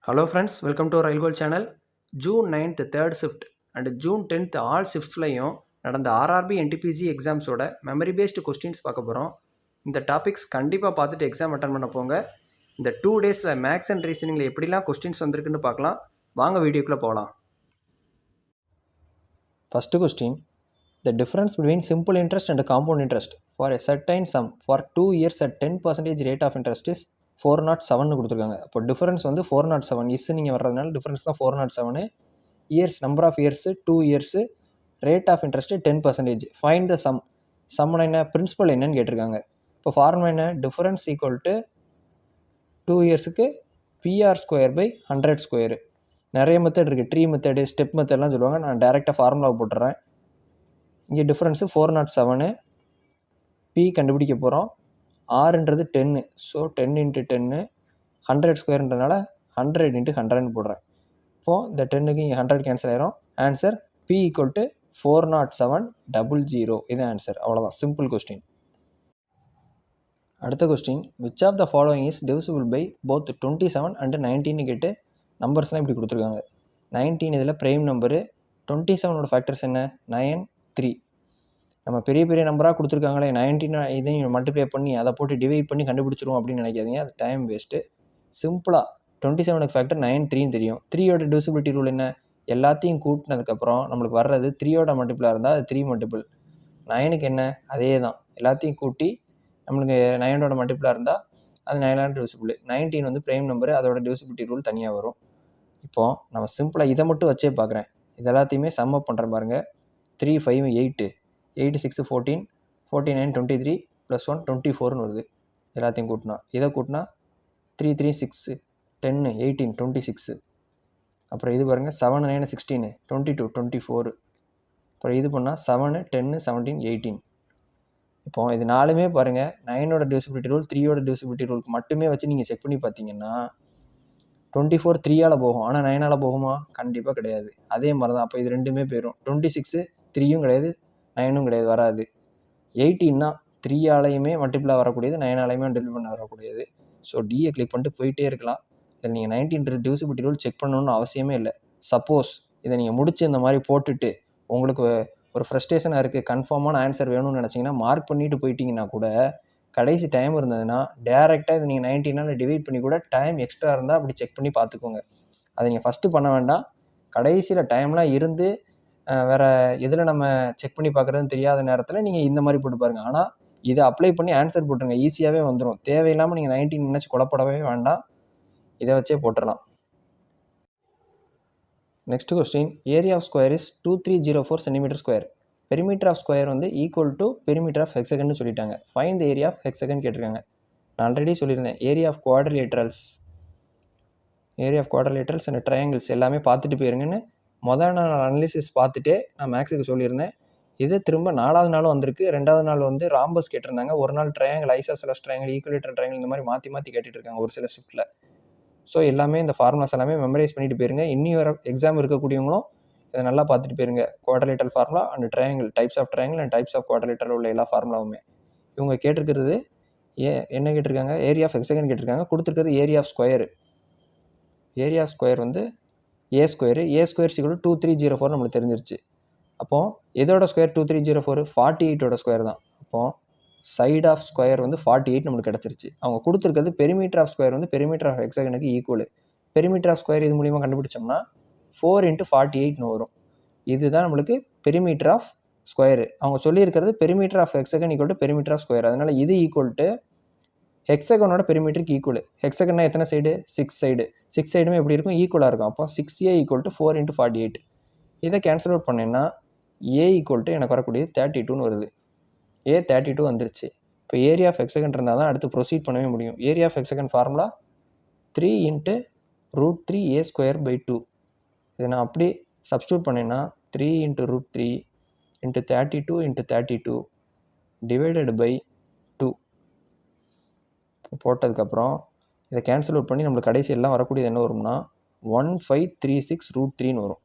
Hello friends, welcome to our Rail Goal channel. June 9th third shift and June 10th all shiftsலையும் நடந்த RRB NTPC எக்ஸாம்ஸோட memory based questions பார்க்க போகிறோம். இந்த topics கண்டிப்பாக பார்த்துட்டு எக்ஸாம் அட்டன் பண்ண போங்க. இந்த 2 டேஸில் மேக்ஸ் அண்ட் ரீசனிங்கில் எப்படிலாம் கொஸ்டின்ஸ் வந்திருக்குன்னு பார்க்கலாம். வாங்க வீடியோக்குள்ளே போகலாம். First question, the difference between simple interest and compound interest for a certain sum for 2 years at 10% rate of interest is 407 கொடுத்துருக்காங்க. அப்போ டிஃபரன்ஸ் வந்து 407 இஸ் நீங்கள் வர்றதுனால டிஃபரன்ஸ் தான் 407. Years number of years 2 years, rate of interest 10%. Find the சம்முனா என்ன, principal என்னன்னு கேட்டிருக்காங்க. இப்போ ஃபார்முலா என்ன, டிஃபரன்ஸ் ஈக்குவல் டு 2 இயர்ஸுக்கு பிஆர் ஸ்கொயர் பை 100 ஸ்கொயரு. நிறைய மெத்தட் இருக்குது, ட்ரீ மெத்தடு, ஸ்டெப் மெத்தட்லாம் சொல்லுவாங்க. நான் டேரெக்டாக ஃபார்முலாவை போட்டுறேன். இங்கே டிஃப்ரென்ஸு 407, பி கண்டுபிடிக்க போகிறோம். ஆறுன்றது 10, ஸோ 10 × 10, 100 ஸ்கொயர்ன்றதுனால 100 × 100 போடுறேன். இப்போது இந்த 10க்கு இங்கே 100 கேன்சல் ஆயிரும். Answer B equal to 40700. இது ஆன்சர். அவ்வளோதான், சிம்பிள் கொஸ்டின். அடுத்த question, which of the following is divisible by both 27 and 19 கேட்டு நம்பர்ஸ்லாம் இப்படி கொடுத்துருக்காங்க. 19 இதில் ப்ரைம் நம்பரு, 27ஓட ஃபேக்டர்ஸ் என்ன, 9, 3. நம்ம பெரிய பெரிய நம்பராக கொடுத்துருக்காங்களே, 19 இதையும் மல்டிப்ளை பண்ணி அதை போட்டு டிவைட் பண்ணி கண்டுபிடிச்சிருவோம் அப்படின்னு நினைக்காதீங்க, அது டைம் வேஸ்ட்டு. சிம்பிளாக 27க்கு ஃபேக்டர் 9, 3 தெரியும். 3யோட டிவிசிபிலிட்டி ரூல் என்ன, எல்லாத்தையும் கூட்டினதுக்கப்புறம் நம்மளுக்கு வர்றது 3யோட மல்டிபிளாக இருந்தால் அது 3 மல்டிபிள். 9க்கு என்ன, அதே தான், எல்லாத்தையும் கூட்டி நம்மளுக்கு 9ஓட மல்டிபிளாக இருந்தால் அது 9ஆன டிவிசிபிள். 19 வந்து ப்ரைம் நம்பரு, அதோட டிவிசிபிலிட்டி ரூல் தனியாக வரும். இப்போது நம்ம சிம்பிளாக இதை மட்டும் வச்சே பார்க்குறேன். இது எல்லாத்தையுமே சம் அப் பண்ணுற பாருங்கள். 3, 5, 8, 8, 6, 14, 49, 23 + 1, 24ன்னு வருது. எல்லாத்தையும் கூட்டினா, இதை கூட்டினா 3, 3, 6, 10, 18, 26. அப்புறம் இது பாருங்கள், 7, 9, 16, 22, 24. அப்புறம் இது பண்ணால் 7, 10, 17, 18. இப்போ இது நாலுமே பாருங்கள், 9ஓட டிவிசிபிலிட்டி ரூல், 3யோட டிவிசிபிலிட்டி ரூலுக்கு மட்டுமே வச்சு நீங்கள் செக் பண்ணி பார்த்தீங்கன்னா 24 3ஆல் போகும், ஆனால் 9ஆல் போகுமா, கண்டிப்பாக கிடையாது. அதே மாதிரி தான். அப்போ இது ரெண்டுமே போயிடும். 26 3யும் கிடையாது, 9ம் கிடையாது, வராது. 18 தான் 3ஆலையுமே மல்டிப்ளாக வரக்கூடியது, 9ஆலையுமே மல்டிப்ளை பண்ண வரக்கூடியது. ஸோ டியை கிளிக் பண்ணிட்டு போயிட்டே இருக்கலாம். இதில் நீங்கள் 19 டிவிசிபிலிட்டி ரூல் செக் பண்ணணும்னு அவசியமே இல்லை. சப்போஸ் இதை நீங்கள் முடிச்சு இந்த மாதிரி போட்டுட்டு உங்களுக்கு ஒரு ஃப்ரஸ்ட்ரேஷனாக இருக்குது, கன்ஃபார்மான ஆன்சர் வேணும்னு நினச்சிங்கன்னா மார்க் பண்ணிட்டு போயிட்டீங்கன்னா கூட, கடைசி டைம் இருந்ததுன்னா டேரெக்டாக இதை நீங்கள் 19ஆல் டிவைட் பண்ணி கூட டைம் எக்ஸ்ட்ரா இருந்தால் அப்படி செக் பண்ணி பார்த்துக்கோங்க. அதை நீங்கள் ஃபஸ்ட்டு பண்ண வேண்டாம். கடைசியில் டைம்லாம் இருந்து வேறு எதில் நம்ம செக் பண்ணி பார்க்குறதுன்னு தெரியாத நேரத்தில் நீங்கள் இந்த மாதிரி போட்டு பாருங்கள். ஆனால் இதை அப்ளை பண்ணி ஆன்சர் போட்டுருங்க, ஈஸியாகவே வந்துடும். தேவையில்லாமல் நீங்கள் 19 நினச்சி குழப்படவே வேண்டாம், இதை வச்சே போட்டுடலாம். Next question, area of square is 2304 cm². Perimeter of square வந்து ஈக்குவல் டு பெரிமீட்டர் ஆஃப் ஹெக்ஸகன்னு சொல்லிட்டாங்க. Find the area of hexagon கேட்டிருக்காங்க. நான் ஆல்ரெடி சொல்லியிருந்தேன், area of quadrilaterals and triangles எல்லாமே பார்த்துட்டு போயிருங்கன்னு முதல் நாள் அனாலிசிஸ் பார்த்துட்டே நான் மேக்ஸுக்கு சொல்லியிருந்தேன். இது திரும்ப 4வது நாளும் வந்திருக்கு. 2வது நாள் வந்து ராம்பஸ் கேட்டிருந்தாங்க. ஒரு நாள் triangle, isosceles triangle, equilateral triangle, இந்த மாதிரி மாற்றி மாற்றி கேட்டுட்டு இருக்காங்க ஒரு சில ஷிஃப்ட்டில். ஸோ எல்லாமே இந்த ஃபார்முலாஸ் எல்லாமே மெமரைஸ் பண்ணிட்டு போயிருங்க. இன்னி வர எக்ஸாம் இருக்கக்கூடியவங்களும் இதை நல்லா பார்த்துட்டு போயிருங்க. Quadrilateral formula and triangle, types of triangle and types of quadrilateral உள்ள எல்லா ஃபார்முலாவுமே. இவங்க கேட்டிருக்கிறது என்ன கேட்டிருக்காங்க, ஏரியா ஆஃப் ஹெக்ஸகன் கேட்டிருக்காங்க. கொடுத்துருக்கிறது area of square. Area of square வந்து ஏ ஸ்கொயர் = 2304 நம்மளுக்கு தெரிஞ்சிருச்சு. அப்போது எதோட ஸ்கொயர் 2304, 48ஓட ஸ்கொயர் தான். அப்போது சைட் ஆஃப் ஸ்கொயர் வந்து 48 நம்மளுக்கு கிடச்சிருச்சு. அவங்க கொடுத்துருக்கிறது பெரிமீட்டர் ஆஃப் ஸ்கொயர் வந்து பெரிமீட்டர் ஆஃப் ஹெக்ஸகனுக்கு ஈக்குவல். பெரிமீட்டர் ஆஃப் ஸ்கொயர் இது மூலிமா கண்டுபிடிச்சோம்னா 4 × 48ன்னு வரும். இதுதான் நம்மளுக்கு பெரிமீட்டர் ஆஃப் ஸ்கொயரு. அவங்க சொல்லியிருக்கிறது perimeter of hexagon = perimeter of square. அதனால் இது ஈக்குவல் டு ஹெக்ஸகனோட பெரிமீட்டருக்கு ஈக்குவல். ஹெக்ஸகன்னா எத்தனை சைடு, 6 சைடு. 6 சைடுமே எப்படி இருக்கும், ஈக்குவலாக இருக்கும். அப்போ 6a = 4 × 48. இதை கேன்சல் அவுட் பண்ணேன்னா a = எனக்கு வரக்கூடியது 32ன்னு வருது. a 32 வந்துருச்சு. இப்போ ஏரியா ஆஃப் ஹெக்ஸகன் இருந்தால் தான் அடுத்து ப்ரொசீட் பண்ணவே முடியும். Area of hexagon formula 3 × √3a²/2. இதை நான் அப்படியே சப்ஸ்டியூட் பண்ணேன்னா 3 × √3 × 32 × 32 டிவைடட் பை 2 போட்டதுக்கப்புறம் இதை கேன்சல் அவுட் பண்ணி நம்மளுக்கு கடைசி எல்லாம் வரக்கூடியது என்ன வரும்னா 1536√3ன்னு வரும்.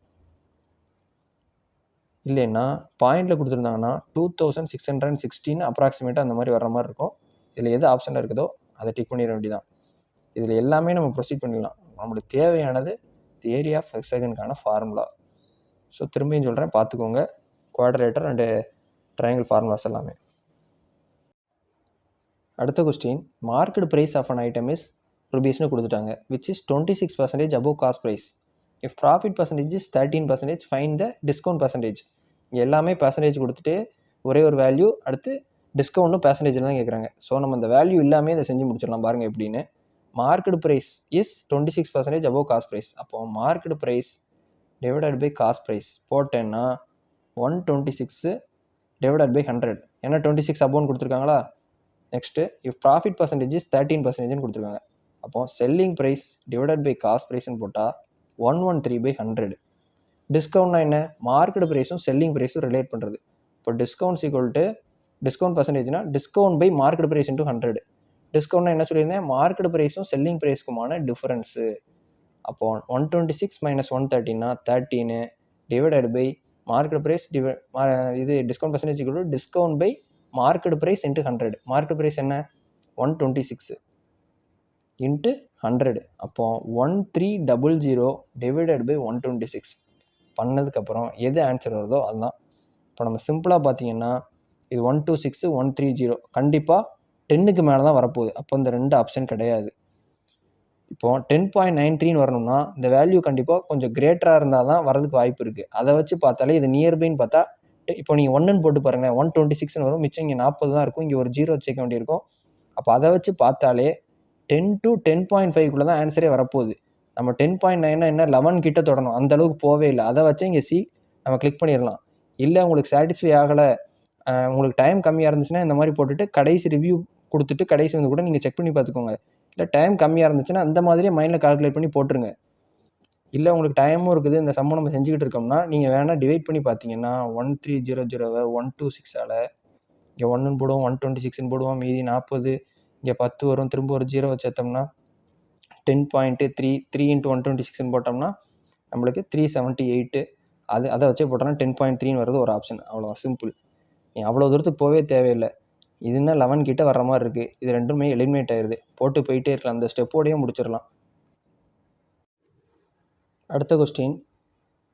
இல்லைன்னா பாயிண்டில் கொடுத்துருந்தாங்கன்னா 2616 அப்ராக்சிமேட்டாக அந்த மாதிரி வர்ற மாதிரி இருக்கும். இதில் எது ஆப்ஷனில் இருக்குதோ அதை டிக் பண்ணிட வேண்டியதான். இதில் எல்லாமே நம்ம ப்ரொசீட் பண்ணிடலாம். நம்மளுக்கு தேவையானது ஏரியா ஆஃப் ஹெக்ஸாகனுக்கான ஃபார்முலா. ஸோ திரும்பியும் சொல்கிறேன், பார்த்துக்கோங்க குவாட்ரேட்டர் அண்டு ட்ரையாங்கிள் ஃபார்முலாஸ் எல்லாமே. அடுத்த question, market price of an item is ருபீஸ்னு கொடுத்துட்டாங்க, which is 26% above cost price. If profit percentage is 13%, find the discount percentage. இங்கே எல்லாமே பர்சன்டேஜ் கொடுத்துட்டு ஒரே ஒரு வேல்யூ, அடுத்து டிஸ்கவுண்ட்டும் பர்சன்டேஜில் தான் கேட்குறாங்க. ஸோ நம்ம இந்த வேல்யூ இல்லாமல் இதை செஞ்சு முடிச்சிடலாம். பாருங்கள் எப்படின்னு. Market price is 26% above cost price. அப்போது market price divided by cost price போட்டேன்னா 126 டிவைடட் பை 100. ஏன்னா 26 அபோவ்னு கொடுத்துருக்காங்களா. Next if profit percentage is 13%ன்னு கொடுத்துருக்காங்க. அப்போது selling price divided by cost ப்ரைஸ்ன்னு போட்டால் 113/100. டிஸ்கவுண்ட்னா என்ன, மார்க்கெட் ப்ரைஸும் செல்லிங் ப்ரைஸும் ரிலேட் பண்ணுறது. இப்போ டிஸ்கவுண்ட்ஸ் ஈக்குவல் டு டிஸ்கவுண்ட் பர்சன்டேஜ்னா discount by market price into 100. டிஸ்கவுண்ட்னா என்ன சொல்லியிருந்தேன், மார்க்கெட் ப்ரைஸும் செல்லிங் ப்ரைஸ்க்குமான டிஃபரன்ஸு. அப்போது 126 - 113னா 13 டிவைடட் பை மார்க்கெட் ப்ரைஸ் இது discount percentage equal to discount by market price into 100. Market price என்ன 126 இன்ட்டு 100. அப்போது 1300 டிவைடட் பை 126 பண்ணதுக்கப்புறம் எது ஆன்சர் வருதோ அதுதான். இப்போ நம்ம சிம்பிளாக பார்த்தீங்கன்னா இது 126 130 கண்டிப்பாக 10க்கு மேலே தான் வரப்போகுது. அப்போ இந்த 2 ஆப்ஷன் கிடையாது. இப்போது 10.93 வரணும்னா இந்த வேல்யூ கண்டிப்பாக கொஞ்சம் கிரேட்டராக இருந்தால் தான் வரதுக்கு வாய்ப்பு இருக்குது. அதை வச்சு பார்த்தாலே இது நியர்பைன்னு பார்த்தா இப்போ நீங்கள் 1ன்னு போட்டு பாருங்கள், 126ன்னு வரும். மிச்சம் இங்கே 40 தான் இருக்கும், இங்கே ஒரு 0 வச்சுக்க வேண்டியிருக்கும். அப்போ அதை வச்சு பார்த்தாலே 10 to 10.5 தான் ஆன்சரே வரப்போகுது. நம்ம 10.9 என்ன 11 கிட்ட தொடணும், அந்த அளவுக்கு போவே இல்லை. அதை வச்சு இங்கே சி நம்ம கிளிக் பண்ணிடலாம். இல்லை உங்களுக்கு சாட்டிஸ்ஃபை ஆகலை, உங்களுக்கு டைம் கம்மியாக இருந்துச்சுன்னா இந்த மாதிரி போட்டுட்டு கடைசி ரிவ்யூ கொடுத்துட்டு கடைசி வந்து கூட நீங்கள் செக் பண்ணி பார்த்துக்கோங்க. இல்லை டைம் கம்மியாக இருந்துச்சுன்னா அந்த மாதிரியே மைண்டில் கால்குலேட் பண்ணி போட்டுருங்க. இல்லை உங்களுக்கு டைமும் இருக்குது, இந்த சம்ம நம்ம செஞ்சுக்கிட்டு இருக்கோம்னா நீங்கள் வேணால் டிவைட் பண்ணி பார்த்தீங்கன்னா 1300 126ஆல் இங்கே 1ன்னு போடுவோம், 126ன்னு போடுவோம், மீதி 40, இங்கே 10 வரும், திரும்ப ஒரு 0 வச்சோம்னா 10.3 3 × 126ன்னு போட்டோம்னா நம்மளுக்கு 378. அதை வச்சே போட்டோம்னா 10.3ன்னு வருது ஒரு ஆப்ஷன். அவ்வளோ சிம்பிள். நீ அவ்வளோ தூரத்துக்கு போவே தேவையில்லை. இதுன்னா 11 கிட்ட வர்ற மாதிரி இருக்குது. இது ரெண்டுமே எலிமினேட் ஆயிடுது. போட்டு போயிட்டே இருக்கலாம், அந்த ஸ்டெப்போடையே முடிச்சிடலாம். அடுத்த கொஸ்டின்,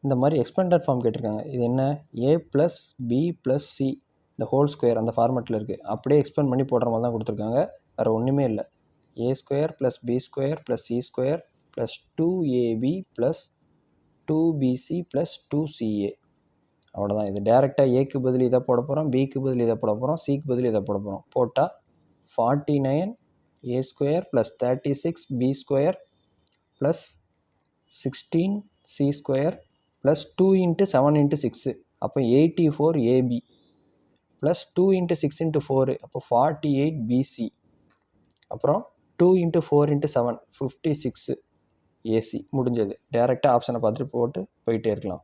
இந்த மாதிரி எக்ஸ்பேண்டட் ஃபார்ம் கேட்டிருக்காங்க. இது என்ன, a + b + c இந்த ஹோல் ஸ்கொயர் அந்த ஃபார்மெட்டில் இருக்குது. அப்படியே எக்ஸ்பேண்ட் பண்ணி போடுற மாதிரி தான் கொடுத்துருக்காங்க, வேறு ஒன்றுமே இல்லை. a² + b² + c² + 2ab + 2bc + 2ca. அவ்வளோதான். இது டேரெக்டாக ஏக்கு பதில் இதை போட போகிறோம், பிக்கு பதில் இதை போட போகிறோம், சிக்கு பதில் இதை போட போகிறோம். போட்டால் 49 a² + 36 b² + 16 c² + 2 × 7 × 6 அப்போ 84 ab + 2 × 6 × 4 அப்போ 48 bc. அப்புறம் 2 × 4 × 7 56 ac. முடிஞ்சது. டேரெக்டாக ஆப்ஷனை பார்த்துட்டு போட்டு போயிட்டே இருக்கலாம்.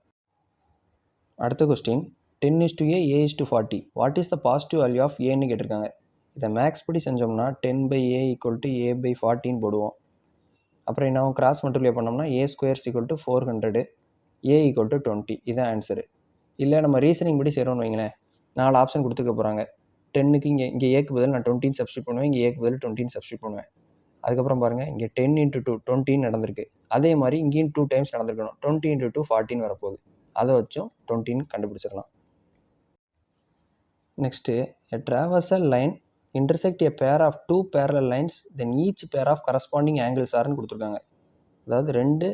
அடுத்த question, 10:a a:40 what is the positive value of ஏன்னு கேட்டிருக்காங்க. இதை மேக்ஸ் படி செஞ்சோம்னா 10/a = a/40ன்னு போடுவோம். அப்புறம் என்ன கிராஸ் மல்டிப்ளை பண்ணோம்னா a² = 400 a = 20. இதுதான் ஆன்சரு. இல்லை நம்ம ரீசனிங் படி செய்கிறோம்னு வைங்களேன், 4 ஆப்ஷன் கொடுத்துக்க போகிறாங்க. 10க்கு இங்கே ஏக்கு பதில் நான் 20 சப்ஸ்டியூட் பண்ணுவேன், இங்கே ஏக்கு பதில் 20 சப்ஸ்டியூட் பண்ணுவேன். அதுக்கப்புறம் பாருங்கள், இங்கே 10 × 2 20 நடந்திருக்கு. அதே மாதிரி இங்கேயும் 2 டைம்ஸ் நடந்திருக்கணும். 20 × 2 40 வரப்போகுது. அதை வச்சும் 20 கண்டுபிடிச்சிடலாம். Next, a traversal line intersect a pair of 2 parallel lines, then each pair of corresponding angles ஆர்னு கொடுத்துருக்காங்க. அதாவது 2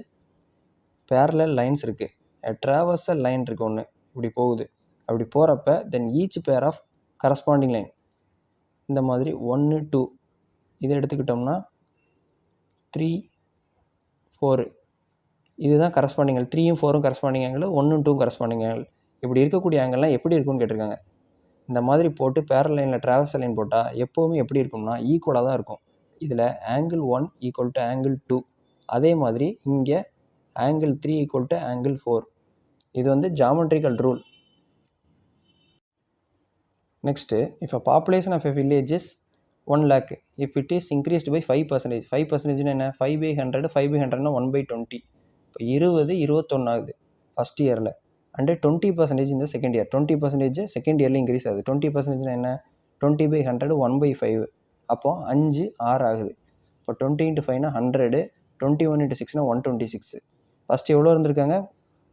parallel lines இருக்குது. a traversal line இருக்குது ஒன்று, இப்படி போகுது. அப்படி போகிறப்ப then each pair of corresponding line இந்த மாதிரி 1 2 இதை எடுத்துக்கிட்டோம்னா 3 4 இதுதான் கரஸ்பாண்டிங் ஆங்கிள். 3யும் 4ம் கரஸ்பாண்டிங் ஆங்கிள், 1ம் 2ம் கரஸ்பாண்டிங் ஆங்கிள். இப்படி இருக்கக்கூடிய ஆங்கிள்லாம் எப்படி இருக்கும்னு கேட்டிருக்காங்க. இந்த மாதிரி போட்டு பேரல் லைனில் ட்ராவர்சல் லைன் போட்டால் எப்போவுமே எப்படி இருக்கும்னா ஈக்குவலாக தான் இருக்கும். இதில் ஆங்கிள் 1 = ஆங்கிள் 2, அதே மாதிரி இங்கே ஆங்கிள் 3 = ஆங்கிள் 4. இது வந்து geometrical rule. Next, if a population of a village is 1 lakh, if it is increased by 5%, 5% என்ன 5/100, 5/100னா 1/20. இப்போ 20 21 ஆகுது ஃபஸ்ட் இயரில், அண்டு 20% இந்த செகண்ட் இயர். 20% செகண்ட் இயரில் இன்க்ரீஸ் ஆகுது. 20% என்ன 20/100 1/5. அப்போது 5 6 ஆகுது. இப்போ 20 × 5னா 100, 21 × 6னா 126. ஃபஸ்ட்டு எவ்வளோ இருந்திருக்காங்க?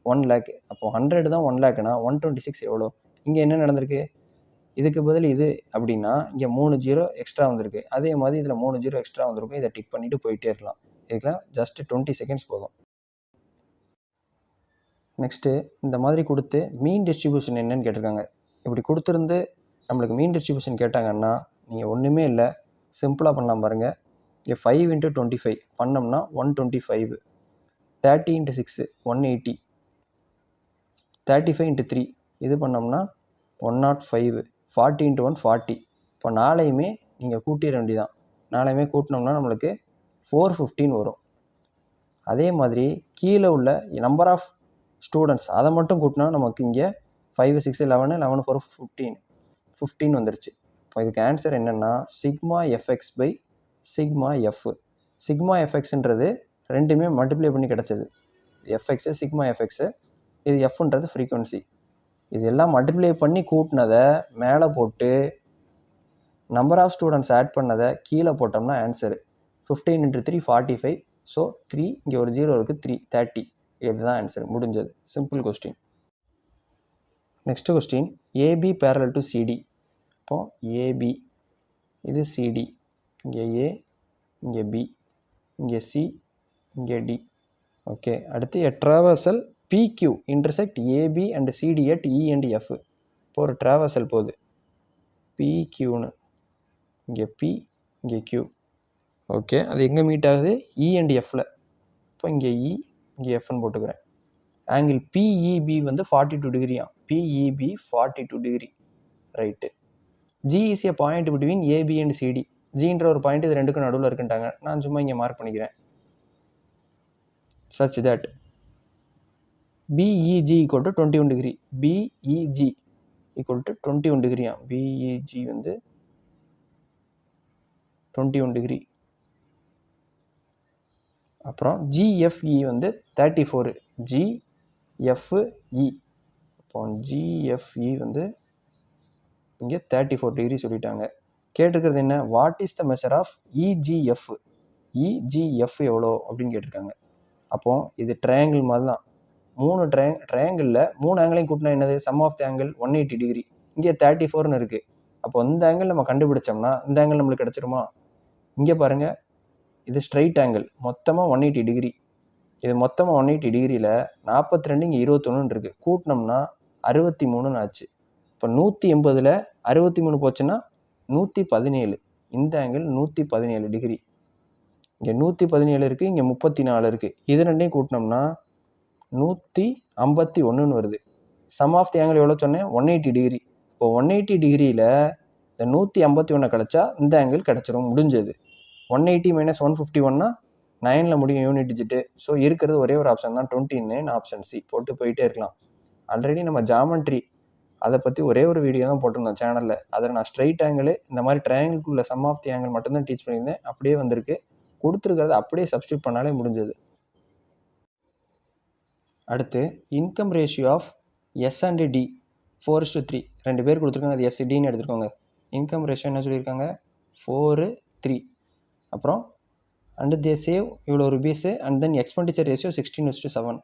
1 லேக். அப்போது 100 தான் 1 லேக்னா 126 எவ்வளோ? இங்கே என்ன நடந்திருக்கு? இதுக்கு பதில் இது அப்படின்னா இங்கே 3 0 எக்ஸ்ட்ரா வந்திருக்கு. அதே மாதிரி இதில் 3 0 எக்ஸ்ட்ரா வந்திருக்கும். இதை டிக் பண்ணிவிட்டு போயிட்டே இருக்கலாம். இதுக்கெலாம் ஜஸ்ட் 20 செகண்ட்ஸ் போதும். நெக்ஸ்ட்டு இந்த மாதிரி கொடுத்து மீன் டிஸ்ட்ரிபியூஷன் என்னன்னு கேட்டிருக்காங்க. இப்படி கொடுத்துருந்து நம்மளுக்கு மீன் டிஸ்ட்ரிபியூஷன் கேட்டாங்கன்னா நீங்கள் ஒன்றுமே இல்லை, சிம்பிளாக பண்ணலாம் பாருங்கள். இங்கே 5 × 25 பண்ணோம்னா 125, 30 × 6 180, 35 × 3 இது பண்ணோம்னா 105, 40 × 1 40. இப்போ நாளையுமே நீங்கள் கூட்டிட வேண்டியதான். நாளையுமே கூட்டினோம்னா நம்மளுக்கு 415 வரும். அதே மாதிரி கீழே உள்ள நம்பர் ஆஃப் ஸ்டூடெண்ட்ஸ் அதை மட்டும் கூட்டினா நமக்கு இங்கே 5 6 11 11 4 15 வந்துருச்சு. இப்போ இதுக்கு ஆன்சர் என்னென்னா sigma FX by sigma F. Sigma எஃப்எக்ஸ்ன்றது ரெண்டுமே மல்டிப்ளை பண்ணி கிடச்சது. எஃப்எக்ஸு சிக்மா எஃப்எக்ஸு, இது எஃப்ன்றது ஃப்ரீக்வன்சி. இது எல்லாம் மல்டிப்ளை பண்ணி கூட்டினதை மேலே போட்டு நம்பர் ஆஃப் ஸ்டூடெண்ட்ஸ் ஆட் பண்ணதை கீழே போட்டோம்னா ஆன்சரு 15 × 3 45. ஸோ 3 இங்கே ஒரு 0 இருக்குது, 3 30. இதுதான் ஆன்சர். முடிஞ்சது. Simple question. Next question, AB parallel to CD. இப்போ ஏபி, இது சிடி, இங்கே ஏ, இங்கே பி, இங்கே சி, இங்கே டி. ஓகே, அடுத்து a transversal PQ intersect AB and CD at E and F. இப்போ ஒரு ட்ராவர்சல் போகுது பிக்யூன்னு, இங்கே பி, இங்கே கியூ. ஓகே, அது எங்கே மீட் ஆகுது? இ அண்ட் எஃப்பில். இப்போ இங்கே இ, இங்கே எஃப்னு போட்டுக்கிறேன். ஆங்கிள் பிஇபி வந்து 42 டிகிரியாம். BEB 42 degree. Right. G is a point between AB and CD. ஜின்ற ஒரு பாயிண்ட் இது ரெண்டுக்கும் நடுவில் இருக்குன்ட்டாங்க. நான் சும்மா இங்கே மார்க் பண்ணிக்கிறேன். Such that BEG equal to 21 degree. BEG equal to 21 டிகிரியாம். பிஇஜி வந்து 21 டிகிரி. அப்புறம் ஜிஎஃப்இ வந்து 34. ஜிஎஃப்இ, இப்போ ஜிஎஃப்இ வந்து இங்கே 34 டிகிரி சொல்லிட்டாங்க. கேட்டிருக்கிறது என்ன? What is the measure of EGF? EGF எவ்வளோ அப்படின்னு கேட்டிருக்காங்க. அப்போது இது ட்ரையாங்கிள் மாதிரி தான். 3 ட்ரையாங்கிளில் 3 ஆங்கிளையும் கூட்டினா என்னது? Sum of the angle 180 degree. இங்கே 34ன்னு இருக்குது. அப்போ இந்த ஆங்கிள் நம்ம கண்டுபிடிச்சோம்னா இந்த ஆங்கிள் நம்மளுக்கு கிடச்சிருமா? இங்கே பாருங்கள், இது ஸ்ட்ரைட் ஆங்கிள் மொத்தமாக 180 டிகிரி. இது மொத்தமாக 180 டிகிரியில் 42 இங்கே 21 இருக்குது. கூட்டினோம்னா 63ன்னு ஆச்சு. இப்போ 180ல் 63 போச்சுன்னா 117. இந்த ஆங்கிள் 117 டிகிரி. இங்கே 117 இருக்குது, இங்கே 34 இருக்குது. இது ரெண்டையும் கூட்டினோம்னா 151ன்னு வருது. சம் ஆஃப் தி ஆங்கிள் எவ்வளோ சொன்னேன்? 180 டிகிரி. இப்போ 180 டிகிரியில் இந்த 151 கழிச்சா இந்த ஆங்கிள் கிடச்சிரும். முடிஞ்சது. 180 - 151னா 9ல் முடியும் யூனிட் டிஜிட்டு. ஸோ இருக்கிறது ஒரே ஒரு ஆப்ஷன் தான், 29 ஆப்ஷன் சி. போட்டு போயிட்டே இருக்கலாம். ஆல்ரெடி நம்ம ஜாமெண்ட்ரி அதை பற்றி ஒரே ஒரு வீடியோ தான் போட்டிருந்தோம் சேனலில். அதில் நான் ஸ்ட்ரைட் ஆங்கிள் இந்த மாதிரி ட்ரையாங்கிள்குள்ள சம் ஆஃப் தி ஆங்கிள் மட்டும்தான் டீச் பண்ணியிருந்தேன். அப்படியே வந்திருக்கு. கொடுத்துருக்கிறத அப்படியே சப்ஸ்டியூட் பண்ணாலே முடிஞ்சது. அடுத்து income ratio of S and T 4:3. 2 பேர் கொடுத்துருக்காங்க, அது எஸ்டின்னு எடுத்துருக்கோங்க. இன்கம் ரேஷியோ என்ன சொல்லியிருக்காங்க? 4:3. அப்புறம் அண்டு தே சேவ் இவ்வளோ rupees and then expenditure ratio 16:17.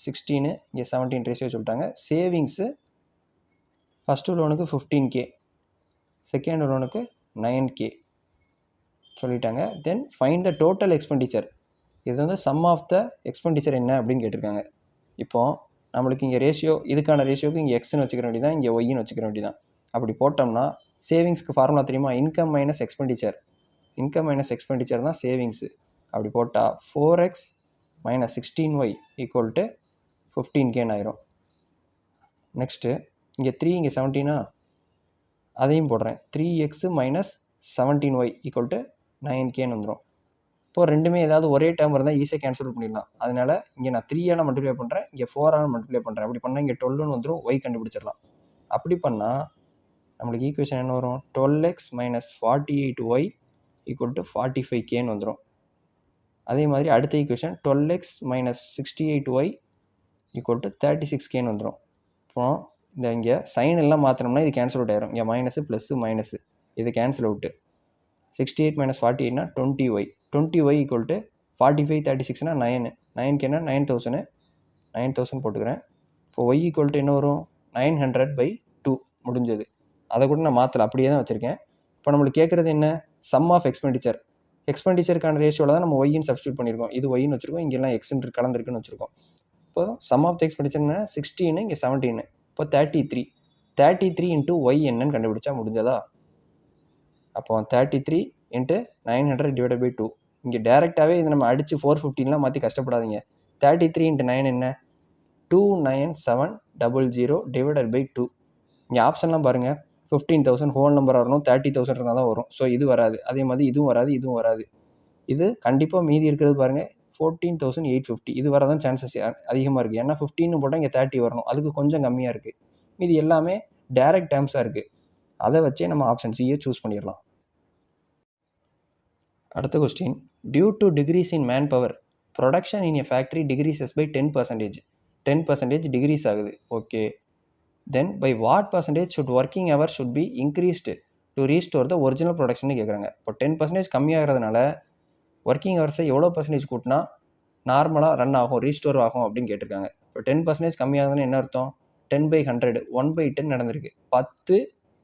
16 இங்கே 17 ரேஷியோ சொல்லிட்டாங்க. சேவிங்ஸு ஃபஸ்ட்டு லோனுக்கு 15K, செகண்ட் லோனுக்கு 9K சொல்லிட்டாங்க. தென் ஃபைண்ட் த டோட்டல் எக்ஸ்பெண்டிச்சர். இது வந்து சம் ஆஃப் த எக்ஸ்பெண்டிச்சர் என்ன அப்படின்னு கேட்டிருக்காங்க. இப்போது நம்மளுக்கு இங்கே ரேஷியோ, இதுக்கான ரேஷியோக்கு இங்கே எக்ஸ்ன்னு வச்சுக்கிற வேண்டியதான், இங்கே ஒய்ன்னு வச்சுக்கிற வேண்டியதான். அப்படி போட்டோம்னா சேவிங்ஸ்க்கு ஃபார்முலா தெரியுமா? Income minus expenditure. Income minus expenditure தான் சேவிங்ஸு. அப்படி போட்டால் 4x - 16y ஈக்குவல் டு 15Kன்னு ஆயிரும். நெக்ஸ்ட்டு இங்கே 3 இங்கே 17, அதையும் போடுறேன். 3x - 17y ஈக்குவல் டு 9Kன்னு வந்துடும். இப்போது ரெண்டுமே ஏதாவது ஒரே டேர்ம் இருந்தால் ஈஸியாக கேன்சல் பண்ணிடலாம். அதனால் இங்கே நான் 3ஆல் மல்டிப்ளை பண்ணுறேன், இங்கே 4ஆல் மல்டிப்ளை பண்ணுறேன். அப்படி பண்ணால் இங்கே 12ன்னு வந்துடும், y கண்டுபிடிச்சிடலாம். அப்படி பண்ணால் நம்மளுக்கு ஈக்குவேஷன் என்ன வரும்? 12x - 48y ஈக்குவல் டு 45Kன்னு வந்துடும். அதே மாதிரி அடுத்த equation 12x - 68y equal to 36Kன்னு வந்துடும். இப்போ இந்த இங்கே சைன் எல்லாம் மாற்றினோம்னா இது கேன்சல் அவுட் ஆயிரும். இங்கே மைனஸு ப்ளஸ்ஸு மைனஸு இது cancel out. 68 - 48னா 20y. 20y equal to 45 36னா 9 9க்கு என்ன 9000 போட்டுக்கிறேன். இப்போ y ஈக்குவல் டு என்ன வரும் 900/2 முடிஞ்சது. அதை கூட நான் மாற்றலை, அப்படியே தான் வச்சுருக்கேன். இப்போ நம்மளுக்கு கேட்குறது என்ன, சம் ஆஃப் எக்ஸ்பெண்டிச்சர். எக்ஸ்பெண்டிச்சருக்கான ரேஷியோவில் தான் நம்ம ஒய்ன்னு சப்ஸ்டியூட் பண்ணியிருக்கோம். இது ஒய்ன்னு வச்சுருக்கோம், இங்கெல்லாம் எக்ஸ்ன்னு கலந்துருக்குன்னு வச்சுருக்கோம். இப்போ சம் ஆஃப் த எக்ஸ்பெண்டிச்சர்னா 16, இங்கே 17. இப்போ 33 இன்ட்டு ஒய் என்னன்னு கண்டுபிடிச்சா முடிஞ்சதா? அப்போ 33 இன்ட்டு 900/2. இங்கே டேரெக்டாகவே இது நம்ம அடித்து 415லாம் மாற்றி கஷ்டப்படாதீங்க. 33 இன்ட்டு 9 என்ன 29700/2. இங்கே ஆப்ஷன்லாம் பாருங்கள், 15,000 ஹோல் நம்பர் வரணும், 30,000 இருந்தால் தான் வரும். ஸோ இது வராது. அதே மாதிரி இதுவும் வராது, இதுவும் வராது. இது கண்டிப்பாக மீதி இருக்கிறது பாருங்கள் 14,850. இது வரதான் சான்சஸ் அதிகமாக இருக்குது. ஏன்னா 15 போட்டால் இங்கே 30 வரணும், அதுக்கு கொஞ்சம் கம்மியாக இருக்குது. மீதி எல்லாமே டைரக்ட் டேர்ம்ஸாக இருக்குது. அதை வச்சே நம்ம ஆப்ஷன் சியை சூஸ் பண்ணிடலாம். அடுத்த question, due to decrease in man power production in a factory decreases by 10%. 10% decrease ஆகுது. Okay, then by what percentage should working hour should be increased to restore the original production கேட்குறாங்க. இப்போ 10% கம்மியாகிறதுனால working ஹவர்ஸை எவ்வளோ percentage கூட்டினா நார்மலாக run ஆகும், restore ஆகும் அப்படின்னு கேட்டிருக்காங்க. இப்போ 10% கம்மியாகுதுன்னு என்ன அர்த்தம், 10/100 1/10 நடந்திருக்கு, 10